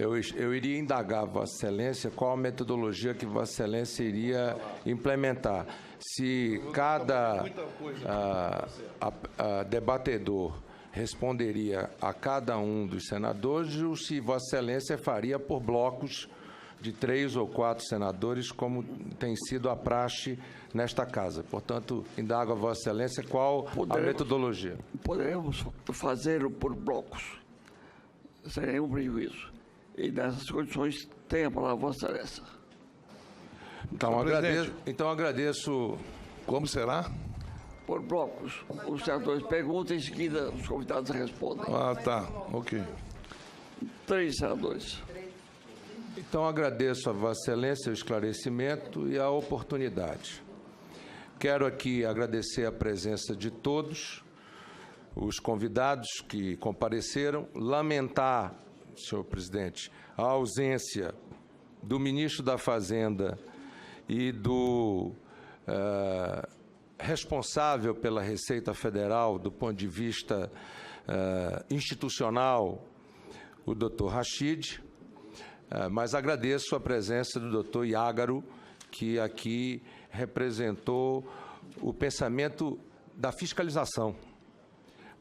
Eu iria indagar, Vossa Excelência, qual a metodologia que Vossa Excelência iria implementar. Se cada debatedor responderia a cada um dos senadores, ou se Vossa Excelência faria por blocos de 3 ou 4 senadores, como tem sido a praxe nesta Casa. Portanto, indago a Vossa Excelência qual a metodologia. Poderemos fazer por blocos, sem nenhum prejuízo. E nessas condições, tem a palavra Vossa Excelência. Então, agradeço. Como será? Por blocos. Os senadores perguntam e, em seguida, os convidados respondem. Ah, tá. Ok. 3 senadores. Então, agradeço a Vossa Excelência o esclarecimento e a oportunidade. Quero aqui agradecer a presença de todos os convidados que compareceram, lamentar, senhor presidente, a ausência do ministro da Fazenda e do responsável pela Receita Federal do ponto de vista institucional, o doutor Rachid, mas agradeço a presença do doutor Iágaro, que aqui representou o pensamento da fiscalização,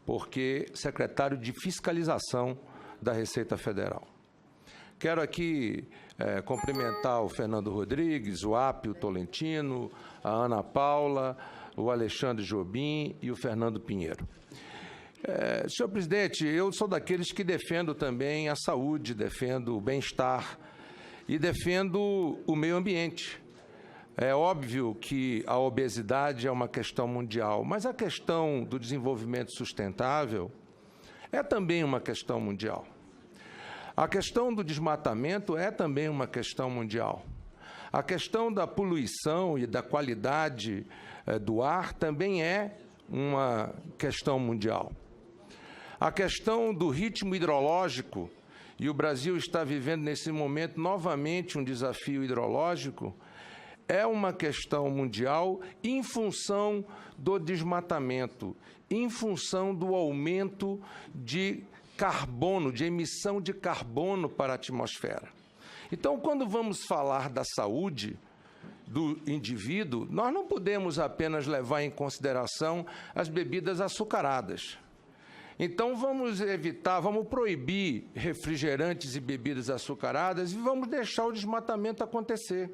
porque secretário de Fiscalização da Receita Federal. Quero aqui cumprimentar o Fernando Rodrigues, o Apio Tolentino, a Ana Paula, o Alexandre Jobim e o Fernando Pinheiro. Senhor presidente, eu sou daqueles que defendo também a saúde, defendo o bem-estar e defendo o meio ambiente. É óbvio que a obesidade é uma questão mundial, mas a questão do desenvolvimento sustentável é também uma questão mundial. A questão do desmatamento é também uma questão mundial. A questão da poluição e da qualidade do ar também é uma questão mundial. A questão do ritmo hidrológico, e o Brasil está vivendo nesse momento novamente um desafio hidrológico, é uma questão mundial em função do desmatamento, em função do aumento de carbono, de emissão de carbono para a atmosfera. Então, quando vamos falar da saúde do indivíduo, nós não podemos apenas levar em consideração as bebidas açucaradas. Então, vamos evitar, vamos proibir refrigerantes e bebidas açucaradas e vamos deixar o desmatamento acontecer.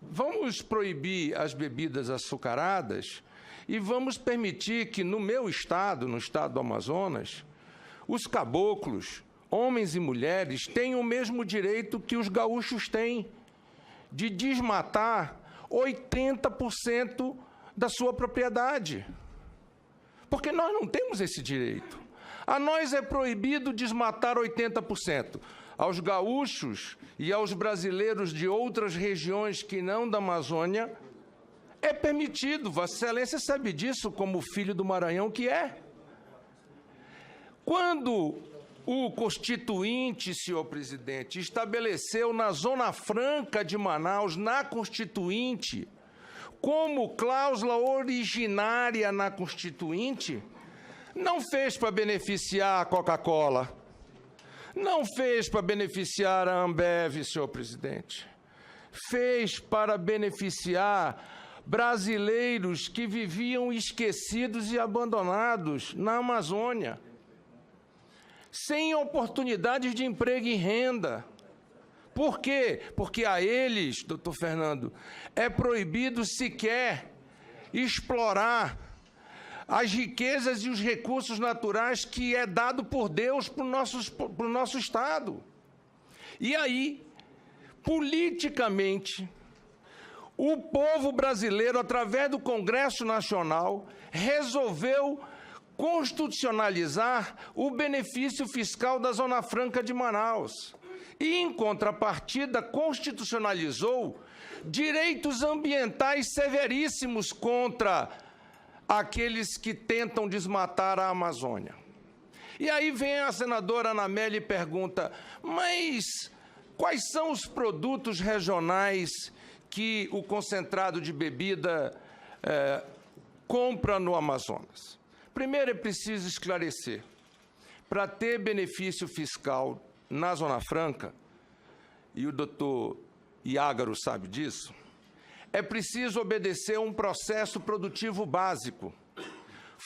Vamos proibir as bebidas açucaradas e vamos permitir que no meu estado, no estado do Amazonas, os caboclos, homens e mulheres, tenham o mesmo direito que os gaúchos têm de desmatar 80% da sua propriedade. Porque nós não temos esse direito. A nós é proibido desmatar 80%. Aos gaúchos e aos brasileiros de outras regiões que não da Amazônia, é permitido. Vossa Excelência sabe disso como filho do Maranhão que é. Quando o Constituinte, senhor presidente, estabeleceu na Zona Franca de Manaus, na Constituinte, como cláusula originária na Constituinte, não fez para beneficiar a Coca-Cola, não fez para beneficiar a Ambev, senhor presidente. Fez para beneficiar brasileiros que viviam esquecidos e abandonados na Amazônia, sem oportunidades de emprego e renda. Por quê? Porque a eles, doutor Fernando, é proibido sequer explorar as riquezas e os recursos naturais que é dado por Deus para o nosso Estado. E aí, politicamente, o povo brasileiro, através do Congresso Nacional, resolveu constitucionalizar o benefício fiscal da Zona Franca de Manaus. E, em contrapartida, constitucionalizou direitos ambientais severíssimos contra aqueles que tentam desmatar a Amazônia. E aí vem a senadora Ana Amélia e pergunta, mas quais são os produtos regionais que o concentrado de bebida compra no Amazonas? Primeiro é preciso esclarecer, para ter benefício fiscal na Zona Franca, e o doutor Iágaro sabe disso, é preciso obedecer a um processo produtivo básico,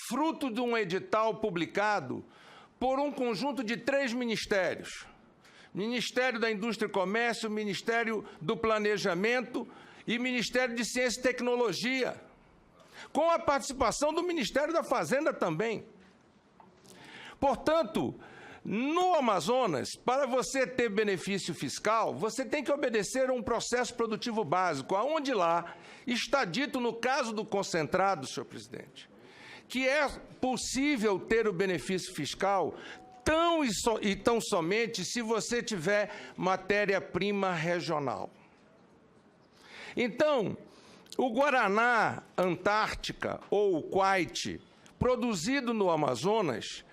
fruto de um edital publicado por um conjunto de 3 ministérios: Ministério da Indústria e Comércio, Ministério do Planejamento e Ministério de Ciência e Tecnologia, com a participação do Ministério da Fazenda também. Portanto, no Amazonas, para você ter benefício fiscal, você tem que obedecer a um processo produtivo básico, aonde lá está dito, no caso do concentrado, senhor presidente, que é possível ter o benefício fiscal tão somente se você tiver matéria-prima regional. Então, o Guaraná Antártica, ou o Quaite, produzido no Amazonas,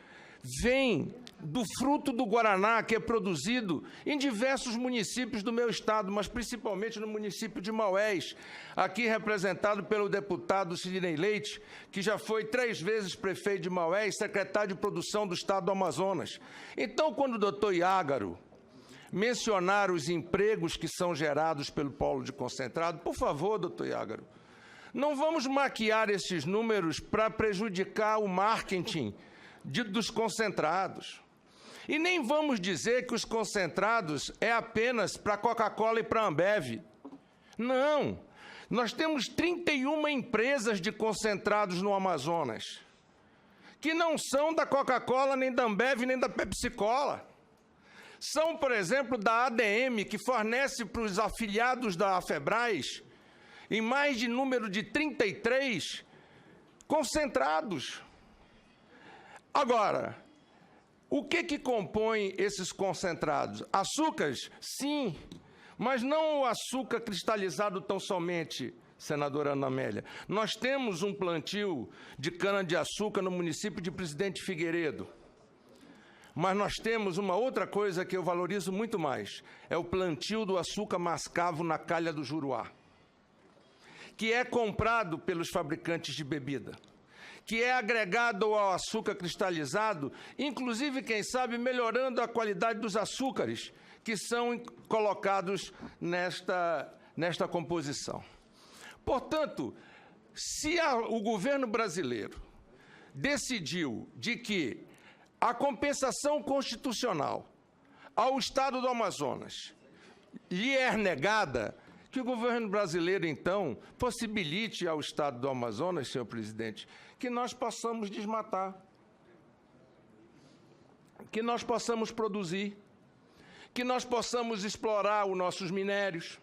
vem do fruto do Guaraná, que é produzido em diversos municípios do meu estado, mas principalmente no município de Maués, aqui representado pelo deputado Sidney Leite, que já foi 3 vezes prefeito de Maués, secretário de produção do estado do Amazonas. Então, quando o doutor Iágaro mencionar os empregos que são gerados pelo polo de concentrado, por favor, doutor Iágaro, não vamos maquiar esses números para prejudicar o marketing dos concentrados. E nem vamos dizer que os concentrados é apenas para Coca-Cola e para Ambev. Não. Nós temos 31 empresas de concentrados no Amazonas, que não são da Coca-Cola, nem da Ambev, nem da Pepsi-Cola. São, por exemplo, da ADM, que fornece para os afiliados da Afebras, em mais de número de 33 concentrados. Agora, o que compõe esses concentrados? Açúcares? Sim, mas não o açúcar cristalizado tão somente, senadora Ana Amélia. Nós temos um plantio de cana-de-açúcar no município de Presidente Figueiredo. Mas nós temos uma outra coisa que eu valorizo muito mais, é o plantio do açúcar mascavo na calha do Juruá, que é comprado pelos fabricantes de bebida, que é agregado ao açúcar cristalizado, inclusive, quem sabe, melhorando a qualidade dos açúcares que são colocados nesta composição. Portanto, se o governo brasileiro decidiu de que a compensação constitucional ao Estado do Amazonas lhe é negada, que o governo brasileiro, então, possibilite ao Estado do Amazonas, senhor presidente, que nós possamos desmatar, que nós possamos produzir, que nós possamos explorar os nossos minérios,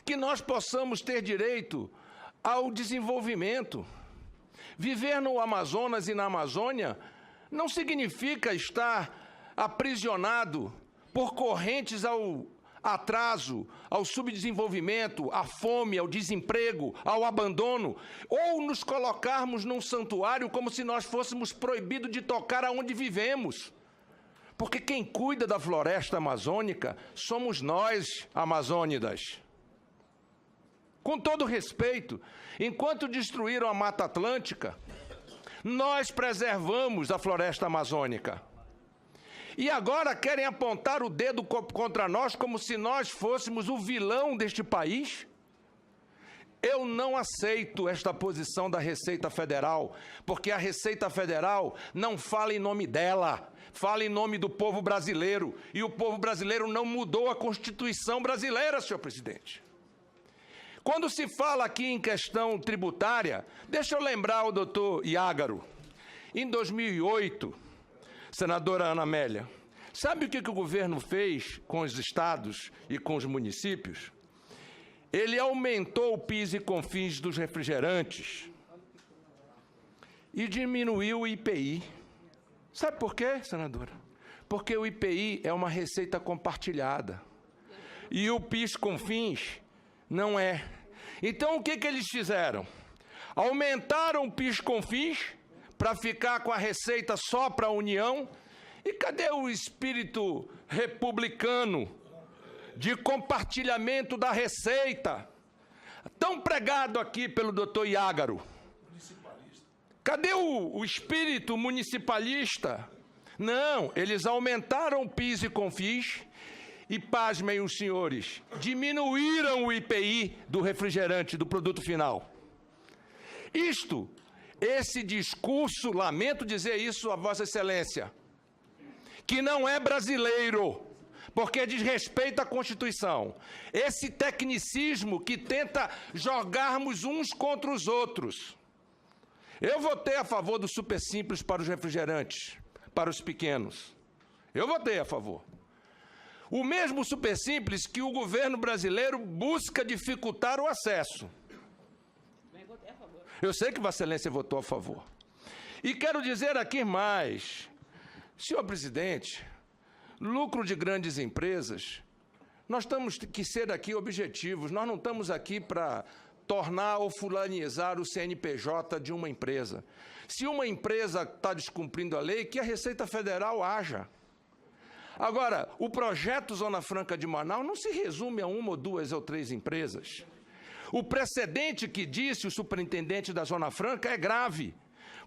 que nós possamos ter direito ao desenvolvimento. Viver no Amazonas e na Amazônia não significa estar aprisionado por correntes ao atraso, ao subdesenvolvimento, à fome, ao desemprego, ao abandono, ou nos colocarmos num santuário como se nós fôssemos proibidos de tocar aonde vivemos. Porque quem cuida da floresta amazônica somos nós, amazônidas. Com todo respeito, enquanto destruíram a Mata Atlântica, nós preservamos a floresta amazônica. E agora querem apontar o dedo contra nós como se nós fôssemos o vilão deste país? Eu não aceito esta posição da Receita Federal, porque a Receita Federal não fala em nome dela, fala em nome do povo brasileiro. E o povo brasileiro não mudou a Constituição brasileira, senhor presidente. Quando se fala aqui em questão tributária, deixa eu lembrar o doutor Iágaro. Em 2008, senadora Ana Amélia, sabe o que o governo fez com os estados e com os municípios? Ele aumentou o PIS e COFINS dos refrigerantes e diminuiu o IPI. Sabe por quê, senadora? Porque o IPI é uma receita compartilhada e o PIS COFINS não é. Então, o que eles fizeram? Aumentaram o PIS COFINS para ficar com a receita só para a União. E cadê o espírito republicano de compartilhamento da receita, tão pregado aqui pelo doutor Iágaro? Cadê o espírito municipalista Não, eles aumentaram o PIS e COFINS e, pasmem os senhores, diminuíram o IPI do refrigerante, do produto final. Esse discurso, lamento dizer isso a Vossa Excelência, que não é brasileiro, porque desrespeita a Constituição. Esse tecnicismo que tenta jogarmos uns contra os outros. Eu votei a favor do super simples para os refrigerantes, para os pequenos. Eu votei a favor. O mesmo super simples que o governo brasileiro busca dificultar o acesso. Eu sei que Vossa Excelência votou a favor. E quero dizer aqui mais, senhor presidente, lucro de grandes empresas, nós temos que ser aqui objetivos, nós não estamos aqui para tornar ou fulanizar o CNPJ de uma empresa. Se uma empresa está descumprindo a lei, que a Receita Federal haja. Agora, o projeto Zona Franca de Manaus não se resume a uma ou duas ou três empresas. O precedente que disse o superintendente da Zona Franca é grave,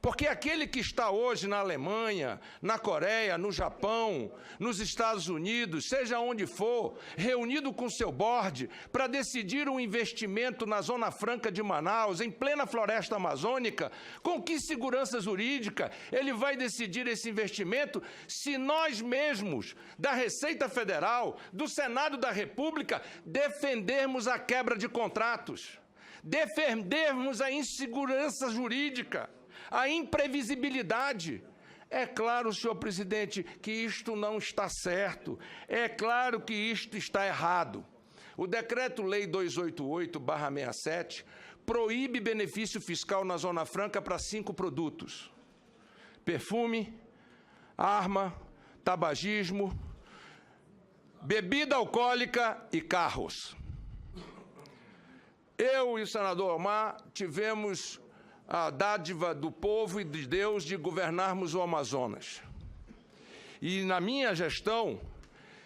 porque aquele que está hoje na Alemanha, na Coreia, no Japão, nos Estados Unidos, seja onde for, reunido com seu board para decidir um investimento na Zona Franca de Manaus, em plena floresta amazônica, com que segurança jurídica ele vai decidir esse investimento se nós mesmos, da Receita Federal, do Senado da República, defendermos a quebra de contratos, defendermos a insegurança jurídica, a imprevisibilidade? É claro, senhor presidente, que isto não está certo. É claro que isto está errado. O Decreto-Lei 288/67 proíbe benefício fiscal na Zona Franca para 5 produtos: perfume, arma, tabagismo, bebida alcoólica e carros. Eu e o senador Omar tivemos a dádiva do povo e de Deus de governarmos o Amazonas. E na minha gestão,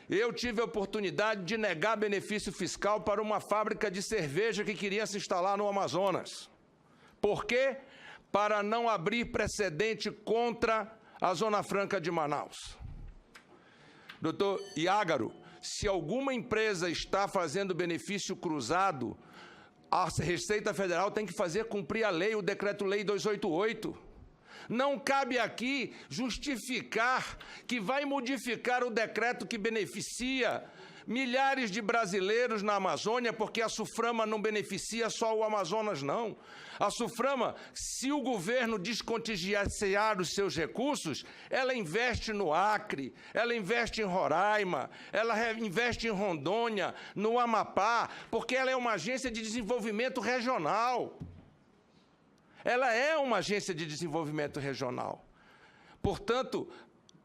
eu tive a oportunidade de negar benefício fiscal para uma fábrica de cerveja que queria se instalar no Amazonas. Por quê? Para não abrir precedente contra a Zona Franca de Manaus. Doutor Iágaro, se alguma empresa está fazendo benefício cruzado, a Receita Federal tem que fazer cumprir a lei, o Decreto-Lei 288. Não cabe aqui justificar que vai modificar o decreto que beneficia milhares de brasileiros na Amazônia, porque a Suframa não beneficia só o Amazonas, não. A Suframa, se o governo descontingenciar os seus recursos, ela investe no Acre, ela investe em Roraima, ela investe em Rondônia, no Amapá, porque ela é uma agência de desenvolvimento regional. Ela é uma agência de desenvolvimento regional. Portanto,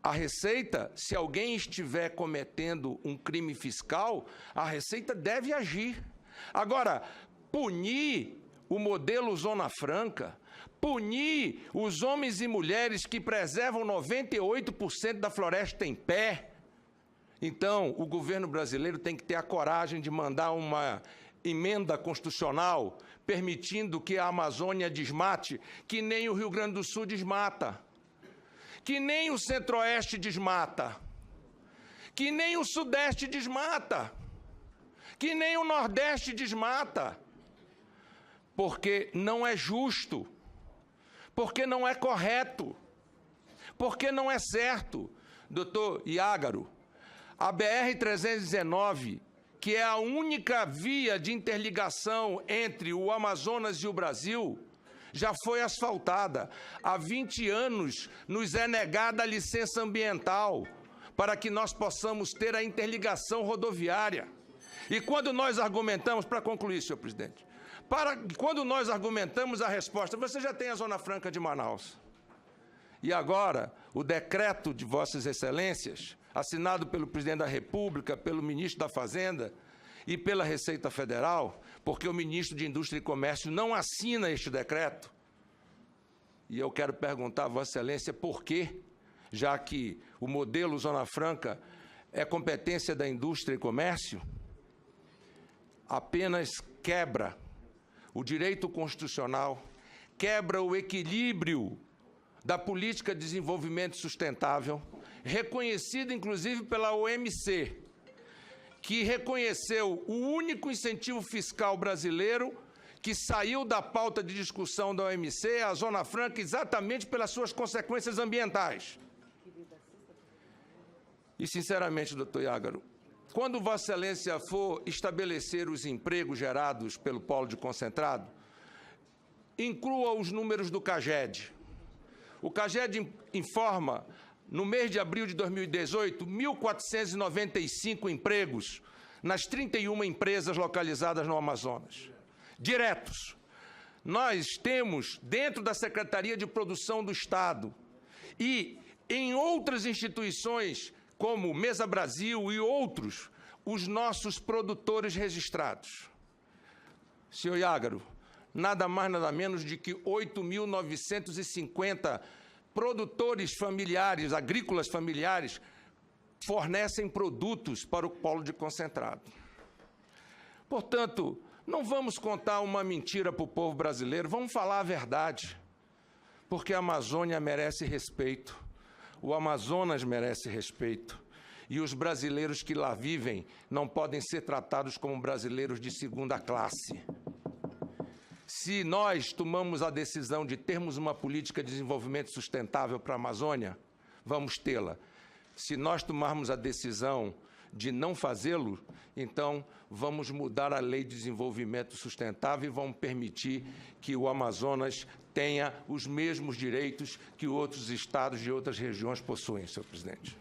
a Receita, se alguém estiver cometendo um crime fiscal, a Receita deve agir. Agora, punir o modelo Zona Franca, punir os homens e mulheres que preservam 98% da floresta em pé. Então, o governo brasileiro tem que ter a coragem de mandar uma emenda constitucional permitindo que a Amazônia desmate, que nem o Rio Grande do Sul desmata, que nem o Centro-Oeste desmata, que nem o Sudeste desmata, que nem o Nordeste desmata, porque não é justo, porque não é correto, porque não é certo. Doutor Iágaro, a BR-319, que é a única via de interligação entre o Amazonas e o Brasil, já foi asfaltada. Há 20 anos nos é negada a licença ambiental para que nós possamos ter a interligação rodoviária. E quando nós argumentamos, para concluir, senhor presidente, quando nós argumentamos a resposta, você já tem a Zona Franca de Manaus. E agora, o decreto de Vossas Excelências, assinado pelo Presidente da República, pelo Ministro da Fazenda e pela Receita Federal, porque o Ministro de Indústria e Comércio não assina este decreto. E eu quero perguntar a Vossa Excelência por quê, já que o modelo Zona Franca é competência da Indústria e Comércio, apenas quebra o direito constitucional, quebra o equilíbrio da política de desenvolvimento sustentável, reconhecida inclusive pela OMC, que reconheceu o único incentivo fiscal brasileiro que saiu da pauta de discussão da OMC, a Zona Franca, exatamente pelas suas consequências ambientais. E, sinceramente, doutor Iágaro, quando Vossa Excelência for estabelecer os empregos gerados pelo polo de concentrado, inclua os números do CAGED. O CAGED informa, no mês de abril de 2018, 1.495 empregos nas 31 empresas localizadas no Amazonas, diretos. Nós temos, dentro da Secretaria de Produção do Estado e em outras instituições, como Mesa Brasil e outros, os nossos produtores registrados. Senhor Iágaro, nada mais, nada menos de que 8.950 produtores familiares, agrícolas familiares, fornecem produtos para o polo de concentrado. Portanto, não vamos contar uma mentira para o povo brasileiro, vamos falar a verdade, porque a Amazônia merece respeito, o Amazonas merece respeito, e os brasileiros que lá vivem não podem ser tratados como brasileiros de segunda classe. Se nós tomamos a decisão de termos uma política de desenvolvimento sustentável para a Amazônia, vamos tê-la. Se nós tomarmos a decisão de não fazê-lo, então vamos mudar a Lei de Desenvolvimento Sustentável e vamos permitir que o Amazonas tenha os mesmos direitos que outros estados de outras regiões possuem, senhor presidente.